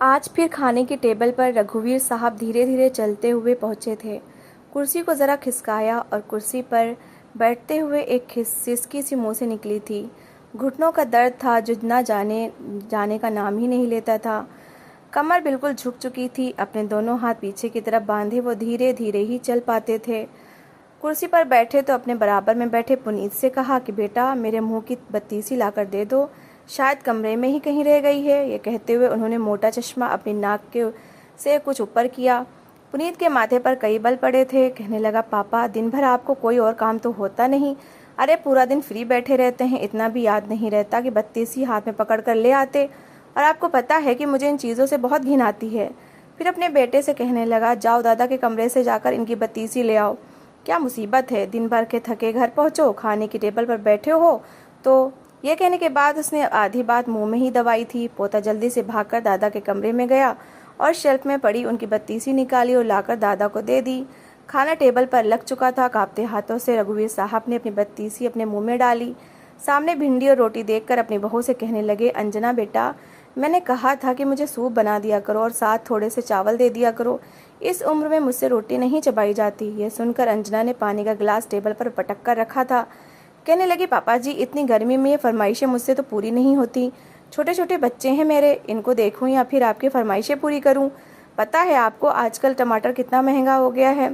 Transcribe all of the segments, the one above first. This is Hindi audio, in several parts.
आज फिर खाने की टेबल पर रघुवीर साहब धीरे धीरे चलते हुए पहुंचे थे। कुर्सी को ज़रा खिसकाया और कुर्सी पर बैठते हुए एक सिसकी सी मुंह से निकली थी। घुटनों का दर्द था जो न जाने जाने का नाम ही नहीं लेता था। कमर बिल्कुल झुक चुकी थी। अपने दोनों हाथ पीछे की तरफ बांधे वो धीरे धीरे ही चल पाते थे। कुर्सी पर बैठे तो अपने बराबर में बैठे पुनीत से कहा कि बेटा, मेरे मुंह की बत्तीसी लाकर दे दो, शायद कमरे में ही कहीं रह गई है। ये कहते हुए उन्होंने मोटा चश्मा अपनी नाक के से कुछ ऊपर किया। पुनीत के माथे पर कई बल पड़े थे। कहने लगा, पापा, दिन भर आपको कोई और काम तो होता नहीं? अरे पूरा दिन फ्री बैठे रहते हैं, इतना भी याद नहीं रहता कि बत्तीसी हाथ में पकड़ कर ले आते? और आपको पता है कि मुझे इन चीज़ों से बहुत घिन आती है। फिर अपने बेटे से कहने लगा, जाओ दादा के कमरे से जाकर इनकी बत्तीसी ले आओ। क्या मुसीबत है, दिन भर के थके घर पहुँचो, खाने की टेबल पर बैठे हो तो। यह कहने के बाद उसने आधी बात मुंह में ही दबाई थी। पोता जल्दी से भागकर दादा के कमरे में गया और शेल्फ में पड़ी उनकी बत्तीसी निकाली और लाकर दादा को दे दी। खाना टेबल पर लग चुका था। कांपते हाथों से रघुवीर साहब ने अपनी बत्तीसी अपने मुंह में डाली। सामने भिंडी और रोटी देखकर अपनी बहू से कहने लगे, अंजना बेटा, मैंने कहा था कि मुझे सूप बना दिया करो और साथ थोड़े से चावल दे दिया करो। इस उम्र में मुझसे रोटी नहीं चबाई जाती। यह सुनकर अंजना ने पानी का गिलास टेबल पर पटक कर रखा था। कहने लगी, पापा जी, इतनी गर्मी में ये फरमाइशें मुझसे तो पूरी नहीं होती। छोटे छोटे बच्चे हैं मेरे, इनको देखूं या फिर आपकी फरमाइशें पूरी करूं? पता है आपको आजकल टमाटर कितना महंगा हो गया है?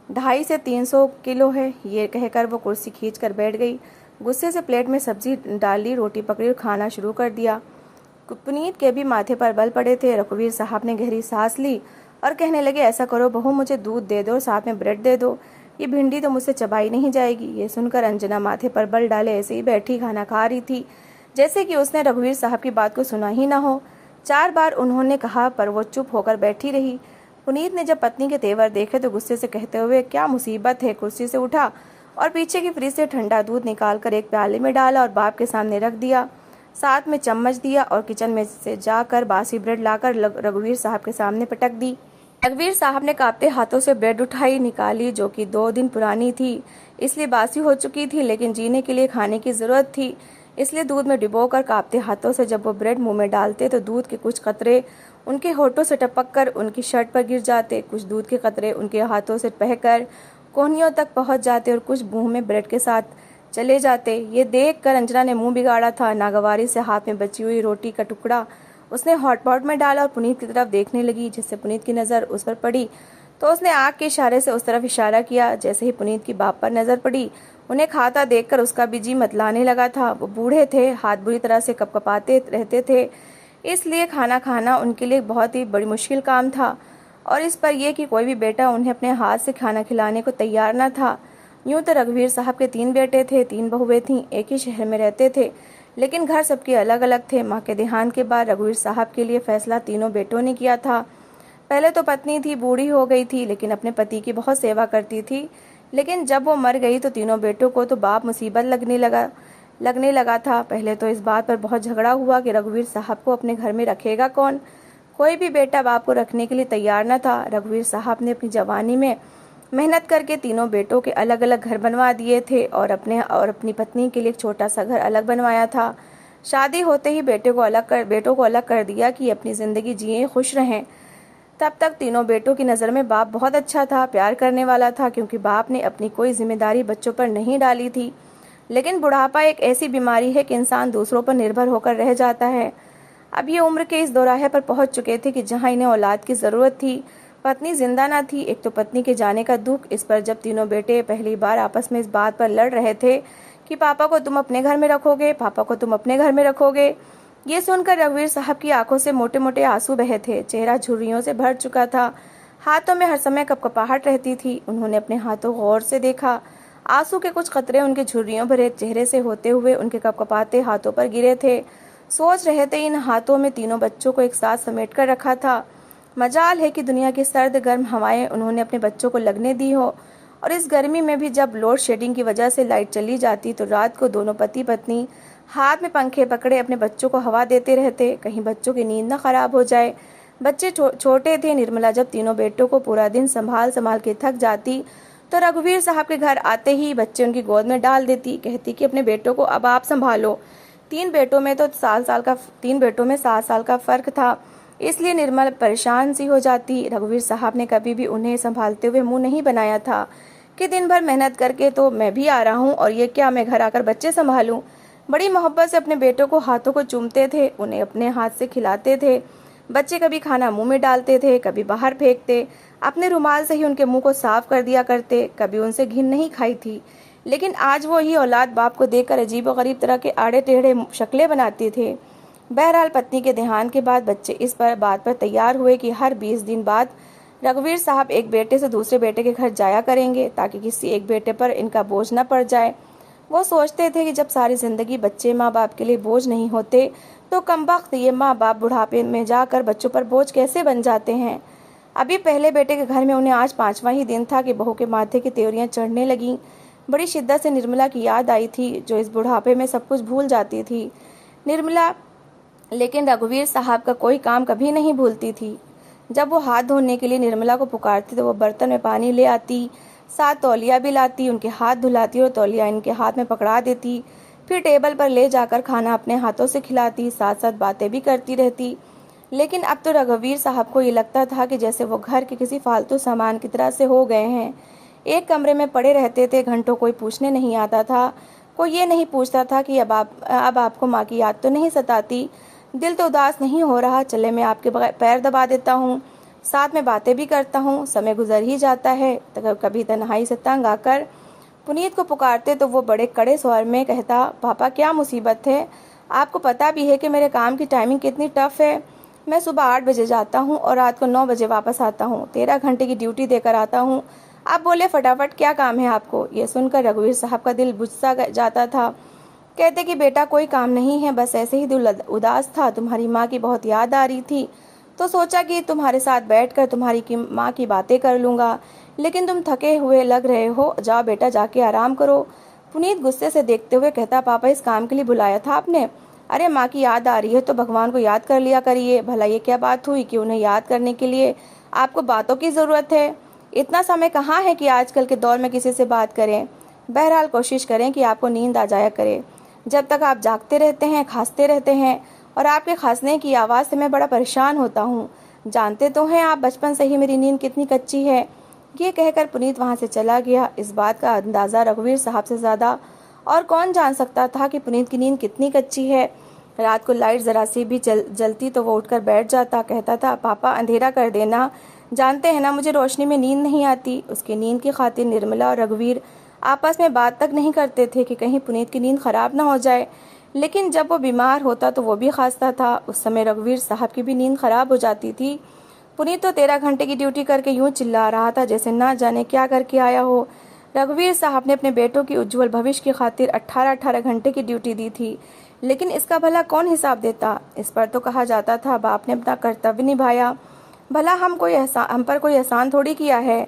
250 से 300 किलो है। ये कहकर वो कुर्सी खींच कर बैठ गई। गुस्से से प्लेट में सब्जी डाली, रोटी पकड़ी और खाना शुरू कर दिया। पुनीत के भी माथे पर बल पड़े थे। रघुवीर साहब ने गहरी सांस ली और कहने लगे, ऐसा करो बहू, मुझे दूध दे दो और साथ में ब्रेड दे दो। ये भिंडी तो मुझसे चबाई नहीं जाएगी। ये सुनकर अंजना माथे पर बल डाले ऐसे ही बैठी खाना खा रही थी, जैसे कि उसने रघुवीर साहब की बात को सुना ही ना हो। 4 बार उन्होंने कहा पर वो चुप होकर बैठी रही। पुनीत ने जब पत्नी के तेवर देखे तो गुस्से से कहते हुए, क्या मुसीबत है, कुर्सी से उठा और पीछे की फ्रिज से ठंडा दूध निकालकर एक प्याले में डाला और बाप के सामने रख दिया। साथ में चम्मच दिया और किचन में से जाकर बासी ब्रेड लाकर रघुवीर साहब के सामने पटक दी। रघुवीर साहब ने कांपते हाथों से ब्रेड उठाई, निकाली, जो कि 2 दिन पुरानी थी, इसलिए बासी हो चुकी थी, लेकिन जीने के लिए खाने की जरूरत थी, इसलिए दूध में डुबोकर कांपते हाथों से जब वो ब्रेड मुंह में डालते तो दूध के कुछ कतरे उनके होठों से टपक कर उनकी शर्ट पर गिर जाते, कुछ दूध के कतरे उनके हाथों से बहकर कोहनियों तक पहुंच जाते और कुछ मुंह में ब्रेड के साथ चले जाते। ये देख कर अंजना ने मुंह बिगाड़ा था। नागवारी से हाथ में बची हुई रोटी का टुकड़ा उसने हॉटपॉट में डाला और पुनीत की तरफ देखने लगी। जिससे पुनीत की नज़र उस पर पड़ी तो उसने आँख के इशारे से उस तरफ इशारा किया। जैसे ही पुनीत की बाप पर नज़र पड़ी, उन्हें खाता देखकर उसका भी जी मतलाने लगा था। वो बूढ़े थे, हाथ बुरी तरह से कपकपाते रहते थे, इसलिए खाना खाना उनके लिए बहुत ही बड़ी मुश्किल काम था। और इस पर यह कि कोई भी बेटा उन्हें अपने हाथ से खाना खिलाने को तैयार न था। यूँ तो रघुवीर साहब के 3 बेटे थे, 3 बहुएं थीं, एक ही शहर में रहते थे, लेकिन घर सबके अलग अलग थे। माँ के देहांत के बाद रघुवीर साहब के लिए फैसला तीनों बेटों ने किया था। पहले तो पत्नी थी, बूढ़ी हो गई थी, लेकिन अपने पति की बहुत सेवा करती थी। लेकिन जब वो मर गई तो तीनों बेटों को तो बाप मुसीबत लगने लगा था। पहले तो इस बात पर बहुत झगड़ा हुआ कि रघुवीर साहब को अपने घर में रखेगा कौन। कोई भी बेटा बाप को रखने के लिए तैयार न था। रघुवीर साहब ने अपनी जवानी में मेहनत करके तीनों बेटों के अलग अलग घर बनवा दिए थे और अपनी पत्नी के लिए एक छोटा सा घर अलग बनवाया था। शादी होते ही बेटों को अलग कर दिया कि अपनी ज़िंदगी जिए, खुश रहें। तब तक तीनों बेटों की नज़र में बाप बहुत अच्छा था, प्यार करने वाला था, क्योंकि बाप ने अपनी कोई जिम्मेदारी बच्चों पर नहीं डाली थी। लेकिन बुढ़ापा एक ऐसी बीमारी है कि इंसान दूसरों पर निर्भर होकर रह जाता है। अब ये उम्र के इस दोराहे पर पहुंच चुके थे कि जहां इन्हें औलाद की ज़रूरत थी, पत्नी जिंदा न थी। एक तो पत्नी के जाने का दुख, इस पर जब तीनों बेटे पहली बार आपस में इस बात पर लड़ रहे थे कि पापा को तुम अपने घर में रखोगे, पापा को तुम अपने घर में रखोगे। ये सुनकर रघुवीर साहब की आंखों से मोटे मोटे आंसू बहे थे। चेहरा झुर्रियों से भर चुका था। हाथों में हर समय कपकपाहट रहती थी। उन्होंने अपने हाथों गौर से देखा। आंसू के कुछ कतरे उनके झुर्रियों भरे चेहरे से होते हुए उनके कपकपाते हाथों पर गिरे थे। सोच रहे थे इन हाथों में तीनों बच्चों को एक साथ समेट कर रखा था। मजाल है कि दुनिया की सर्द गर्म हवाएं उन्होंने अपने बच्चों को लगने दी हो। और इस गर्मी में भी जब लोड शेडिंग की वजह से लाइट चली जाती तो रात को दोनों पति पत्नी हाथ में पंखे पकड़े अपने बच्चों को हवा देते रहते, कहीं बच्चों की नींद न खराब हो जाए। बच्चे छोटे थे। निर्मला जब तीनों बेटों को पूरा दिन संभाल संभाल के थक जाती तो रघुवीर साहब के घर आते ही बच्चे उनकी गोद में डाल देती, कहती कि अपने बेटों को अब आप संभालो। 3 बेटों में 7 साल का फ़र्क था। इसलिए निर्मला परेशान सी हो जाती। रघुवीर साहब ने कभी भी उन्हें संभालते हुए मुंह नहीं बनाया था कि दिन भर मेहनत करके तो मैं भी आ रहा हूँ और ये क्या मैं घर आकर बच्चे संभालूं। बड़ी मोहब्बत से अपने बेटों को हाथों को चूमते थे, उन्हें अपने हाथ से खिलाते थे। बच्चे कभी खाना मुंह में डालते थे, कभी बाहर फेंकते, अपने रुमाल से ही उनके मुंह को साफ कर दिया करते, कभी उनसे घिन नहीं खाई थी। लेकिन आज वो ही औलाद बाप को देखकर अजीब व गरीब तरह के आड़े टेढ़े शक्लें बनाते थे। बहरहाल पत्नी के देहांत के बाद बच्चे इस बात पर तैयार हुए कि हर 20 दिन बाद रघुवीर साहब एक बेटे से दूसरे बेटे के घर जाया करेंगे ताकि किसी एक बेटे पर इनका बोझ न पड़ जाए। वो सोचते थे कि जब सारी जिंदगी बच्चे माँ बाप के लिए बोझ नहीं होते तो कमबख्त ये माँ बाप बुढ़ापे में जाकर बच्चों पर बोझ कैसे बन जाते हैं। अभी पहले बेटे के घर में उन्हें आज 5वां ही दिन था कि बहू के माथे की त्योरियां चढ़ने लगीं। बड़ी शिद्दत से निर्मला की याद आई थी, जो इस बुढ़ापे में सब कुछ भूल जाती थी। निर्मला लेकिन रघुवीर साहब का कोई काम कभी नहीं भूलती थी। जब वो हाथ धोने के लिए निर्मला को पुकारती तो वो बर्तन में पानी ले आती, साथ तौलिया भी लाती, उनके हाथ धुलाती और तौलिया इनके हाथ में पकड़ा देती। फिर टेबल पर ले जाकर खाना अपने हाथों से खिलाती, साथ साथ बातें भी करती रहती। लेकिन अब तो रघुवीर साहब को ये लगता था कि जैसे वो घर के किसी फालतू सामान की तरह से हो गए हैं। एक कमरे में पड़े रहते थे, घंटों कोई पूछने नहीं आता था। कोई ये नहीं पूछता था कि अब आपको माँ की याद तो नहीं सताती, दिल तो उदास नहीं हो रहा, चले मैं आपके पैर दबा देता हूँ, साथ में बातें भी करता हूँ। समय गुजर ही जाता है। तो कभी तन्हाई से तंग आकर पुनीत को पुकारते तो वो बड़े कड़े स्वर में कहता, पापा क्या मुसीबत है? आपको पता भी है कि मेरे काम की टाइमिंग कितनी टफ है। मैं सुबह 8 बजे जाता हूँ और रात को 9 बजे वापस आता हूँ। 13 घंटे की ड्यूटी देकर आता हूँ। आप बोले फटाफट क्या काम है आपको? ये सुनकर रघुवीर साहब का दिल बुझ सा जाता था। कहते कि बेटा कोई काम नहीं है, बस ऐसे ही दिल उदास था, तुम्हारी माँ की बहुत याद आ रही थी तो सोचा कि तुम्हारे साथ बैठकर तुम्हारी माँ की बातें कर लूँगा, लेकिन तुम थके हुए लग रहे हो, जाओ बेटा जाके आराम करो। पुनीत गुस्से से देखते हुए कहता, पापा इस काम के लिए बुलाया था आपने? अरे माँ की याद आ रही है तो भगवान को याद कर लिया करिए। भला ये क्या बात हुई कि उन्हें याद करने के लिए आपको बातों की ज़रूरत है? इतना समय कहाँ है कि आजकल के दौर में किसी से बात करें। बहरहाल कोशिश करें कि आपको नींद आ जाया करे। जब तक आप जागते रहते हैं, खांसते रहते हैं और आपके खांसने की आवाज़ से मैं बड़ा परेशान होता हूँ। जानते तो हैं आप बचपन से ही मेरी नींद कितनी कच्ची है। ये कहकर पुनीत वहाँ से चला गया। इस बात का अंदाज़ा रघुवीर साहब से ज़्यादा और कौन जान सकता था कि पुनीत की नींद कितनी कच्ची है। रात को लाइट ज़रा सी भी जलती तो वो उठकर बैठ जाता, कहता था, पापा अंधेरा कर देना, जानते हैं ना मुझे रोशनी में नींद नहीं आती। उसकी नींद की खातिर निर्मला और रघुवीर आपस में बात तक नहीं करते थे कि कहीं पुनीत की नींद खराब ना हो जाए। लेकिन जब वो बीमार होता तो वो भी खांसता था। उस समय रघुवीर साहब की भी नींद खराब हो जाती थी। पुनीत तो 13 घंटे की ड्यूटी करके यूं चिल्ला रहा था जैसे ना जाने क्या करके आया हो। रघुवीर साहब ने अपने बेटों की उज्जवल भविष्य की खातिर 18-18 घंटे की ड्यूटी दी थी, लेकिन इसका भला कौन हिसाब देता? इस पर तो कहा जाता था बाप ने अपना कर्तव्य निभाया। भला हम पर कोई एहसान थोड़ी किया है।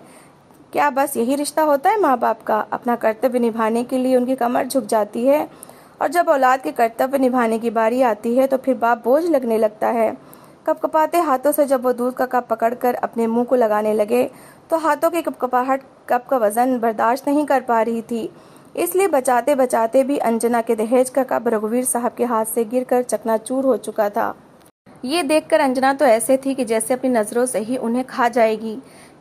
क्या बस यही रिश्ता होता है माँ बाप का? अपना कर्तव्य निभाने के लिए उनकी कमर झुक जाती है और जब औलाद के कर्तव्य निभाने की बारी आती है तो फिर बाप बोझ लगने लगता है। कपकपाते हाथों से जब वो दूध का कप पकड़कर अपने मुंह को लगाने लगे तो हाथों की कपकपाहट कप का वजन बर्दाश्त नहीं कर पा रही थी। इसलिए बचाते बचाते भी अंजना के दहेज का कप रघुवीर साहब के हाथ से गिरकर चकनाचूर हो चुका था। ये देखकर अंजना तो ऐसे थी कि जैसे अपनी नजरों से ही उन्हें खा जाएगी।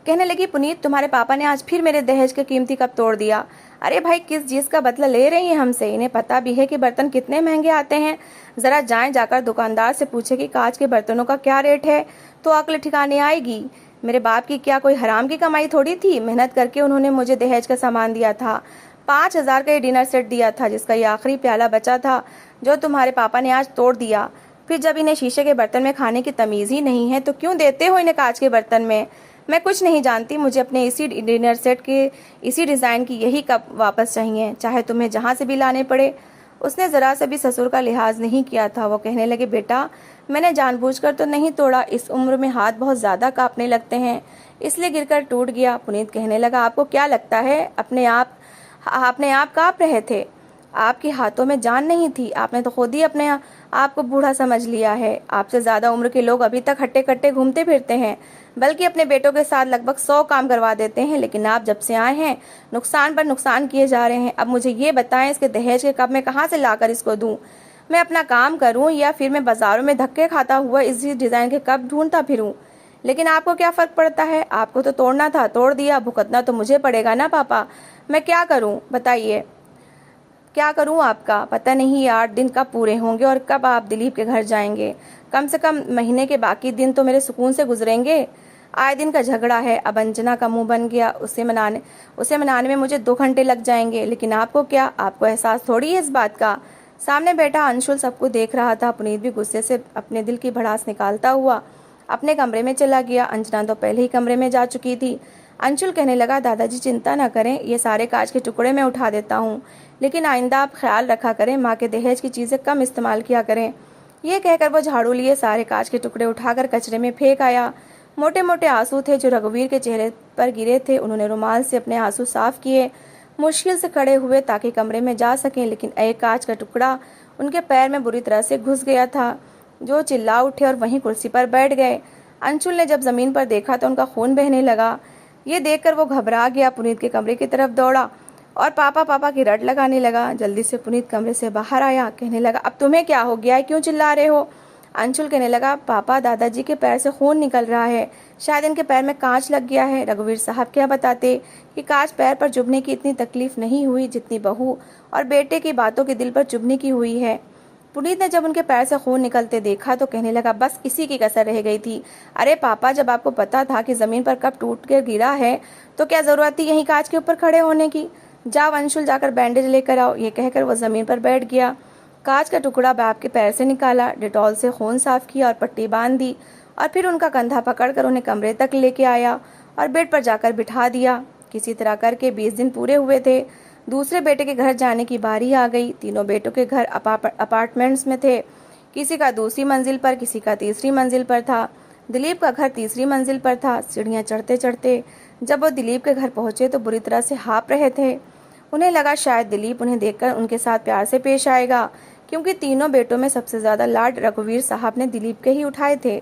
कहने लगी, पुनीत तुम्हारे पापा ने आज फिर मेरे दहेज के कीमती कप तोड़ दिया। अरे भाई किस चीज का बदला ले रही हैं हमसे? इन्हें पता भी है कि बर्तन कितने महंगे आते हैं। जरा जाकर दुकानदार से पूछे कि कांच के बर्तनों का क्या रेट है, तो अक्ल ठिकाने आएगी। मेरे बाप की क्या कोई हराम की कमाई थोड़ी थी? मेहनत करके उन्होंने मुझे दहेज का सामान दिया था। 5,000 का ये डिनर सेट दिया था जिसका ये आखिरी प्याला बचा था, जो तुम्हारे पापा ने आज तोड़ दिया। फिर जब इन्हें शीशे के बर्तन में खाने की तमीज ही नहीं है तो क्यों देते हो इन्हें कांच के बर्तन में? मैं कुछ नहीं जानती, मुझे अपने इसी डिनर सेट के इसी डिज़ाइन की यही कप वापस चाहिए, चाहे तुम्हें जहाँ से भी लाने पड़े। उसने ज़रा से भी ससुर का लिहाज नहीं किया था। वो कहने लगे, बेटा मैंने जानबूझकर तो नहीं तोड़ा, इस उम्र में हाथ बहुत ज़्यादा कांपने लगते हैं, इसलिए गिरकर टूट गया। पुनीत कहने लगा, आपको क्या लगता है अपने आप कांप रहे थे? आपके हाथों में जान नहीं थी, आपने तो खुद ही अपने आप को बूढ़ा समझ लिया है। आपसे ज़्यादा उम्र के लोग अभी तक हट्टे कट्टे घूमते फिरते हैं, बल्कि अपने बेटों के साथ लगभग 100 काम करवा देते हैं, लेकिन आप जब से आए हैं नुकसान पर नुकसान किए जा रहे हैं। अब मुझे ये बताएं, इसके दहेज के कप में कहाँ से लाकर इसको दूं? मैं अपना काम करूं या फिर मैं बाजारों में धक्के खाता हुआ इसी डिज़ाइन के कप ढूंढता फिरूं। लेकिन आपको क्या फ़र्क पड़ता है? आपको तो तोड़ना था, तोड़ दिया, भुगतना तो मुझे पड़ेगा ना पापा। मैं क्या करूं बताइए, क्या करूं? आपका पता नहीं 8 दिन कब पूरे होंगे और कब आप दिलीप के घर जाएंगे। कम से कम महीने के बाकी दिन तो मेरे सुकून से गुजरेंगे। आए दिन का झगड़ा है। अब अंजना का मुंह बन गया, उसे मनाने में मुझे 2 घंटे लग जाएंगे। लेकिन आपको क्या, आपको एहसास थोड़ी है इस बात का? सामने बैठा अंशुल सबको देख रहा था। पुनीत भी गुस्से से अपने दिल की भड़ास निकालता हुआ अपने कमरे में चला गया। अंजना तो पहले ही कमरे में जा चुकी थी। अंशुल कहने लगा, दादाजी चिंता ना करें, ये सारे कांच के टुकड़े मैं उठा देता हूँ, लेकिन आइंदा आप ख्याल रखा करें, माँ के दहेज की चीज़ें कम इस्तेमाल किया करें। ये कहकर वो झाड़ू लिए सारे कांच के टुकड़े उठाकर कचरे में फेंक आया। मोटे मोटे आंसू थे जो रघुवीर के चेहरे पर गिरे थे। उन्होंने रुमाल से अपने आंसू साफ किए, मुश्किल से खड़े हुए ताकि कमरे में जा सकें, लेकिन एक कांच का टुकड़ा उनके पैर में बुरी तरह से घुस गया था। जो चिल्ला उठे और वहीं कुर्सी पर बैठ गए। अंशुल ने जब जमीन पर देखा तो उनका खून बहने लगा। ये देखकर वो घबरा गया, पुनीत के कमरे की तरफ दौड़ा और पापा पापा की रट लगाने लगा। जल्दी से पुनीत कमरे से बाहर आया, कहने लगा, अब तुम्हें क्या हो गया है, क्यों चिल्ला रहे हो? अंशुल कहने लगा, पापा दादाजी के पैर से खून निकल रहा है, शायद इनके पैर में कांच लग गया है। रघुवीर साहब क्या बताते कि कांच पैर पर चुभने की इतनी तकलीफ नहीं हुई जितनी बहू और बेटे की बातों के दिल पर चुभने की हुई है। पुनीत ने जब उनके पैर से खून निकलते देखा तो कहने लगा, बस इसी की कसर रह गई थी। अरे पापा, जब आपको पता था कि जमीन पर कब टूट कर गिरा है तो क्या जरूरत थी यहीं कांच के ऊपर खड़े होने की? जाओ अंशुल, जाकर बैंडेज लेकर आओ। ये कहकर वो जमीन पर बैठ गया। कांच का टुकड़ा बाप के पैर से निकाला, डेटॉल से खून साफ किया और पट्टी बांध दी और फिर उनका कंधा पकड़कर उन्हें कमरे तक लेके आया और बेड पर जाकर बिठा दिया। किसी तरह करके 20 दिन पूरे हुए थे। दूसरे बेटे के घर जाने की बारी आ गई। तीनों बेटों के घर अपार्टमेंट्स में थे। किसी का दूसरी मंजिल पर, किसी का तीसरी मंजिल पर था। दिलीप का घर तीसरी मंजिल पर था। सीढ़ियाँ चढ़ते चढ़ते जब वो दिलीप के घर पहुंचे तो बुरी तरह से हाँफ रहे थे। उन्हें लगा शायद दिलीप उन्हें देखकर उनके साथ प्यार से पेश आएगा, क्योंकि तीनों बेटों में सबसे ज्यादा लाड रघुवीर साहब ने दिलीप के ही उठाए थे।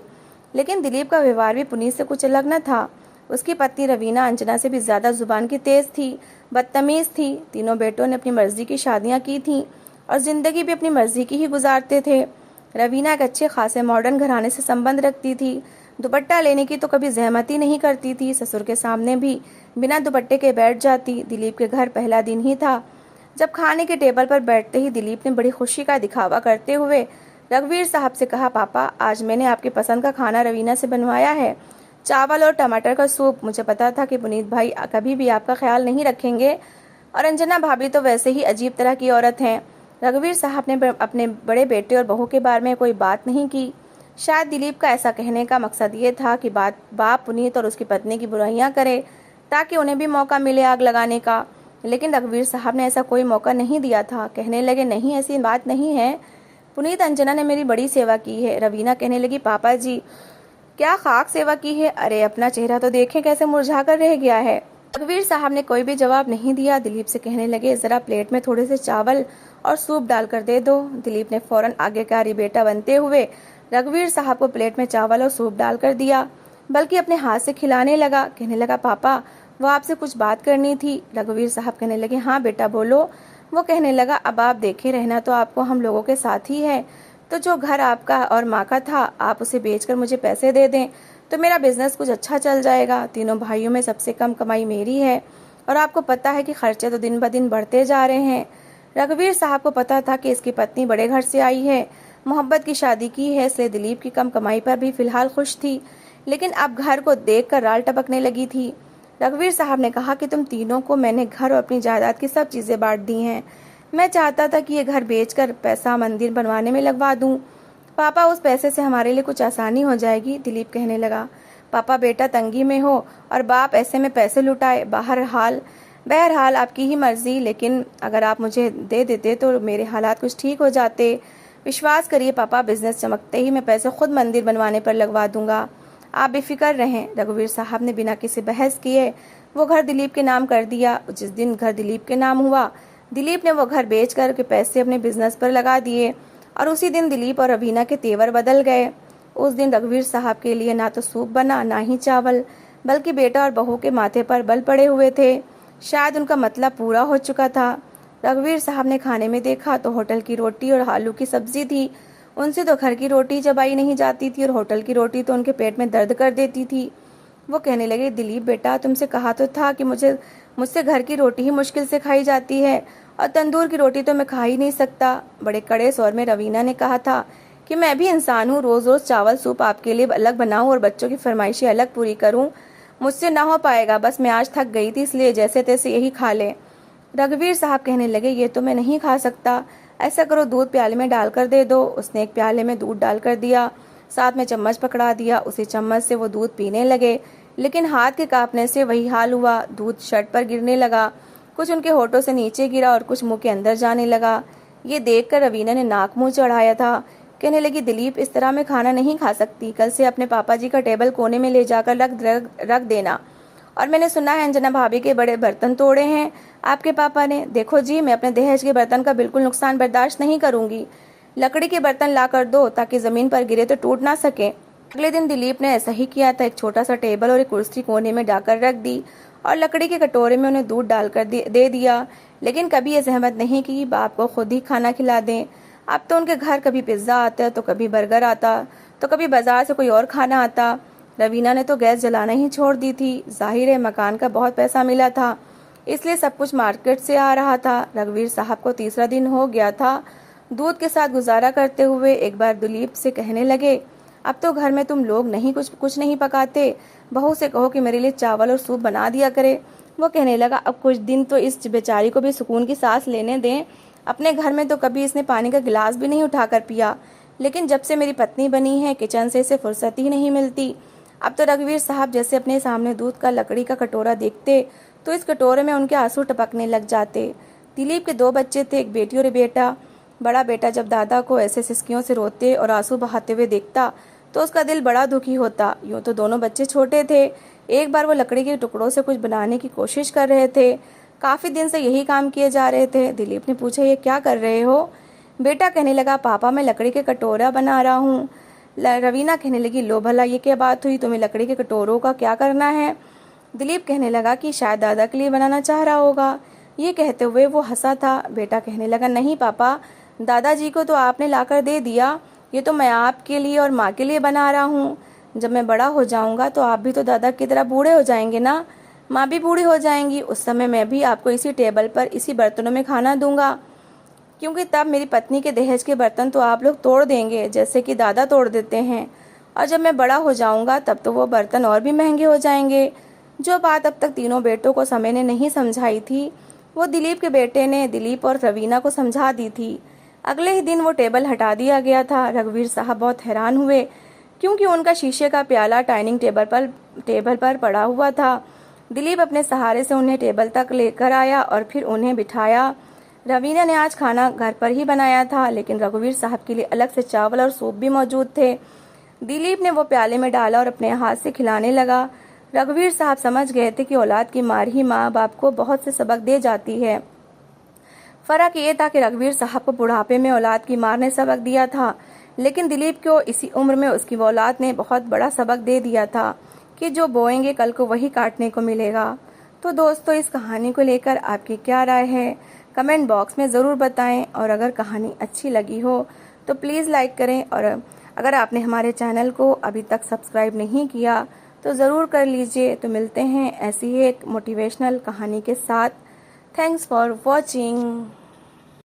लेकिन दिलीप का व्यवहार भी पुनीत से कुछ अलग न था। उसकी पत्नी रवीना अंजना से भी ज्यादा जुबान की तेज थी, बदतमीज थी। तीनों बेटों ने अपनी मर्जी की शादियां की थीं और जिंदगी भी अपनी मर्जी की ही गुजारते थे। रवीना एक अच्छे खासे मॉडर्न घराने से संबंध रखती थी। दुपट्टा लेने की तो कभी जहमत ही नहीं करती थी। ससुर के सामने भी बिना दुपट्टे के बैठ जाती। दिलीप के घर पहला दिन ही था जब खाने के टेबल पर बैठते ही दिलीप ने बड़ी खुशी का दिखावा करते हुए रघुवीर साहब से कहा, पापा आज मैंने आपकी पसंद का खाना रवीना से बनवाया है, चावल और टमाटर का सूप। मुझे पता था कि पुनीत भाई कभी भी आपका ख्याल नहीं रखेंगे और अंजना भाभी तो वैसे ही अजीब तरह की औरत हैं। रघुवीर साहब ने अपने बड़े बेटे और बहू के बारे में कोई बात नहीं की। शायद दिलीप का ऐसा कहने का मकसद ये था कि बाप पुनीत और उसकी पत्नी की बुराइयां करे ताकि उन्हें भी मौका मिले आग लगाने का। लेकिन रघुवीर साहब ने ऐसा कोई मौका नहीं दिया था। कहने लगे, नहीं ऐसी बात नहीं है पुनीत, अंजना ने मेरी बड़ी सेवा की है। रवीना कहने लगी, पापा जी क्या खाक सेवा की है? अरे अपना चेहरा तो देखें कैसे मुरझा कर रह गया है। रघुवीर साहब ने कोई भी जवाब नहीं दिया। दिलीप से कहने लगे, जरा प्लेट में थोड़े से चावल और सूप डालकर दे दो। दिलीप ने फौरन आज्ञाकारी बेटा बनते हुए रघुवीर साहब को प्लेट में चावल और सूप डालकर दिया, बल्कि अपने हाथ से खिलाने लगा। कहने लगा, पापा वो आपसे कुछ बात करनी थी। रघुवीर साहब कहने लगे, हाँ बेटा बोलो। वो कहने लगा, अब आप देखे, रहना तो आपको हम लोगों के साथ ही है, तो जो घर आपका और माँ का था आप उसे बेचकर मुझे पैसे दे दें तो मेरा बिजनेस कुछ अच्छा चल जाएगा। तीनों भाइयों में सबसे कम कमाई मेरी है और आपको पता है कि खर्चे तो दिन ब दिन बढ़ते जा रहे हैं। रघुवीर साहब को पता था कि इसकी पत्नी बड़े घर से आई है, मोहब्बत की शादी की है, इसलिए दिलीप की कम कमाई पर भी फिलहाल खुश थी। लेकिन अब घर को देखकर राल टपकने लगी थी। रघुवीर साहब ने कहा कि तुम तीनों को मैंने घर और अपनी जायदाद की सब चीजें बांट दी हैं। मैं चाहता था कि ये घर बेचकर पैसा मंदिर बनवाने में लगवा दूं। पापा उस पैसे से हमारे लिए कुछ आसानी हो जाएगी। दिलीप कहने लगा, पापा बेटा तंगी में हो और बाप ऐसे में पैसे लुटाए। बहरहाल आपकी ही मर्जी, लेकिन अगर आप मुझे दे देते तो मेरे हालात कुछ ठीक हो जाते। विश्वास करिए पापा, बिजनेस चमकते ही मैं पैसे खुद मंदिर बनवाने पर लगवा दूंगा, आप बेफिक्र रहें। रघुवीर साहब ने बिना किसी बहस किए वो घर दिलीप के नाम कर दिया। जिस दिन घर दिलीप के नाम हुआ, दिलीप ने वो घर बेच कर के पैसे अपने बिजनेस पर लगा दिए और उसी दिन दिलीप और रवीना के तेवर बदल गए। उस दिन रघुवीर साहब के लिए ना तो सूप बना ना ही चावल, बल्कि बेटा और बहू के माथे पर बल पड़े हुए थे। शायद उनका मतलब पूरा हो चुका था। रघुवीर साहब ने खाने में देखा तो होटल की रोटी और आलू की सब्जी थी। उनसे तो घर की रोटी चबाई नहीं जाती थी और होटल की रोटी तो उनके पेट में दर्द कर देती थी। वो कहने लगे, दिलीप बेटा, तुमसे कहा तो था कि मुझसे घर की रोटी ही मुश्किल से खाई जाती है और तंदूर की रोटी तो मैं खा ही नहीं सकता। बड़े कड़े स्वर में रवीना ने कहा था कि मैं भी इंसान हूँ, रोज रोज चावल सूप आपके लिए अलग बनाऊं और बच्चों की फरमाइशें अलग पूरी करूं, मुझसे ना हो पाएगा। बस मैं आज थक गई थी, इसलिए जैसे तैसे यही खा ले। रघुवीर साहब कहने लगे, ये तो मैं नहीं खा सकता। ऐसा करो, दूध प्याले में डालकर दे दो। उसने एक प्याले में दूध डालकर दिया, साथ में चम्मच पकड़ा दिया। उसी चम्मच से वो दूध पीने लगे, लेकिन हाथ के कांपने से वही हाल हुआ। दूध शर्ट पर गिरने लगा, कुछ उनके होठों से नीचे गिरा और कुछ मुंह के अंदर जाने लगा। ये देखकर रवीना ने नाक मुंह चढ़ाया था। कहने लगी, दिलीप, इस तरह मैं खाना नहीं खा सकती। कल से अपने पापा जी का टेबल कोने में ले जाकर रख देना। और मैंने सुना है अंजना भाभी के बड़े बर्तन तोड़े हैं आपके पापा ने। देखो जी, मैं अपने दहेज के बर्तन का बिल्कुल नुकसान बर्दाश्त नहीं करूंगी। लकड़ी के बर्तन ला कर दो ताकि जमीन पर गिरे तो टूट ना सके। अगले दिन दिलीप ने ऐसा ही किया था। एक छोटा सा टेबल और एक कुर्सी कोने में डाकर रख दी और लकड़ी के कटोरे में उन्हें दूध डालकर दे दिया। लेकिन कभी ये जहमत नहीं कि बाप को खुद ही खाना खिला दें। अब तो उनके घर कभी पिज्जा आता, तो कभी बर्गर आता, तो कभी बाजार से कोई और खाना आता। रवीना ने तो गैस जलाना ही छोड़ दी थी। जाहिर है मकान का बहुत पैसा मिला था, इसलिए सब कुछ मार्केट से आ रहा था। रघुवीर साहब को तीसरा दिन हो गया था दूध के साथ गुजारा करते हुए। एक बार दिलीप से कहने लगे, अब तो घर में तुम लोग नहीं कुछ नहीं पकाते, बहू से कहो कि मेरे लिए चावल और सूप बना दिया करे। वो कहने लगा, अब कुछ दिन तो इस बेचारी को भी सुकून की सांस लेने दें। अपने घर में तो कभी इसने पानी का गिलास भी नहीं उठाकर पिया, लेकिन जब से मेरी पत्नी बनी है किचन से इसे फुर्सत ही नहीं मिलती। अब तो रघुवीर साहब जैसे अपने सामने दूध का लकड़ी का कटोरा देखते तो इस कटोरे में उनके आंसू टपकने लग जाते। दिलीप के 2 बच्चे थे, एक बेटी और एक बेटा। बड़ा बेटा जब दादा को ऐसे सिसकियों से रोते और आंसू बहाते हुए देखता तो उसका दिल बड़ा दुखी होता। यूं तो दोनों बच्चे छोटे थे। एक बार वो लकड़ी के टुकड़ों से कुछ बनाने की कोशिश कर रहे थे। काफी दिन से यही काम किए जा रहे थे। दिलीप ने पूछा, ये क्या कर रहे हो? बेटा कहने लगा, पापा मैं लकड़ी के कटोरा बना रहा हूँ। रवीना कहने लगी, लो भला, ये क्या बात हुई? तुम्हें लकड़ी के कटोरों का क्या करना है? दिलीप कहने लगा कि शायद दादा के लिए बनाना चाह रहा होगा। ये कहते हुए वो हंसा था। बेटा कहने लगा, नहीं पापा, दादाजी को तो आपने लाकर दे दिया, ये तो मैं आपके लिए और माँ के लिए बना रहा हूँ। जब मैं बड़ा हो जाऊंगा तो आप भी तो दादा की तरह बूढ़े हो जाएंगे ना, माँ भी बूढ़ी हो जाएंगी। उस समय मैं भी आपको इसी टेबल पर इसी बर्तनों में खाना दूंगा, क्योंकि तब मेरी पत्नी के दहेज के बर्तन तो आप लोग तोड़ देंगे जैसे कि दादा तोड़ देते हैं। और जब मैं बड़ा हो जाऊंगा तब तो वो बर्तन और भी महंगे हो जाएंगे। जो बात अब तक तीनों बेटों को समय ने नहीं समझाई थी, वो दिलीप के बेटे ने दिलीप और रवीना को समझा दी थी। अगले ही दिन वो टेबल हटा दिया गया था। रघुवीर साहब बहुत हैरान हुए, क्योंकि उनका शीशे का प्याला डाइनिंग टेबल पर पड़ा हुआ था। दिलीप अपने सहारे से उन्हें टेबल तक लेकर आया और फिर उन्हें बिठाया। रवीना ने आज खाना घर पर ही बनाया था, लेकिन रघुवीर साहब के लिए अलग से चावल और सूप भी मौजूद थे। दिलीप ने वो प्याले में डाला और अपने हाथ से खिलाने लगा। रघुवीर साहब समझ गए थे कि औलाद की मार ही माँ बाप को बहुत से सबक दे जाती है। फर्क ये था कि रघुवीर साहब को बुढ़ापे में औलाद की मार ने सबक दिया था, लेकिन दिलीप को इसी उम्र में उसकी औलाद ने बहुत बड़ा सबक दे दिया था कि जो बोएंगे कल को वही काटने को मिलेगा। तो दोस्तों, इस कहानी को लेकर आपकी क्या राय है, कमेंट बॉक्स में ज़रूर बताएं। और अगर कहानी अच्छी लगी हो तो प्लीज़ लाइक करें, और अगर आपने हमारे चैनल को अभी तक सब्सक्राइब नहीं किया तो ज़रूर कर लीजिए। तो मिलते हैं ऐसी ही एक मोटिवेशनल कहानी के साथ। Thanks for watching.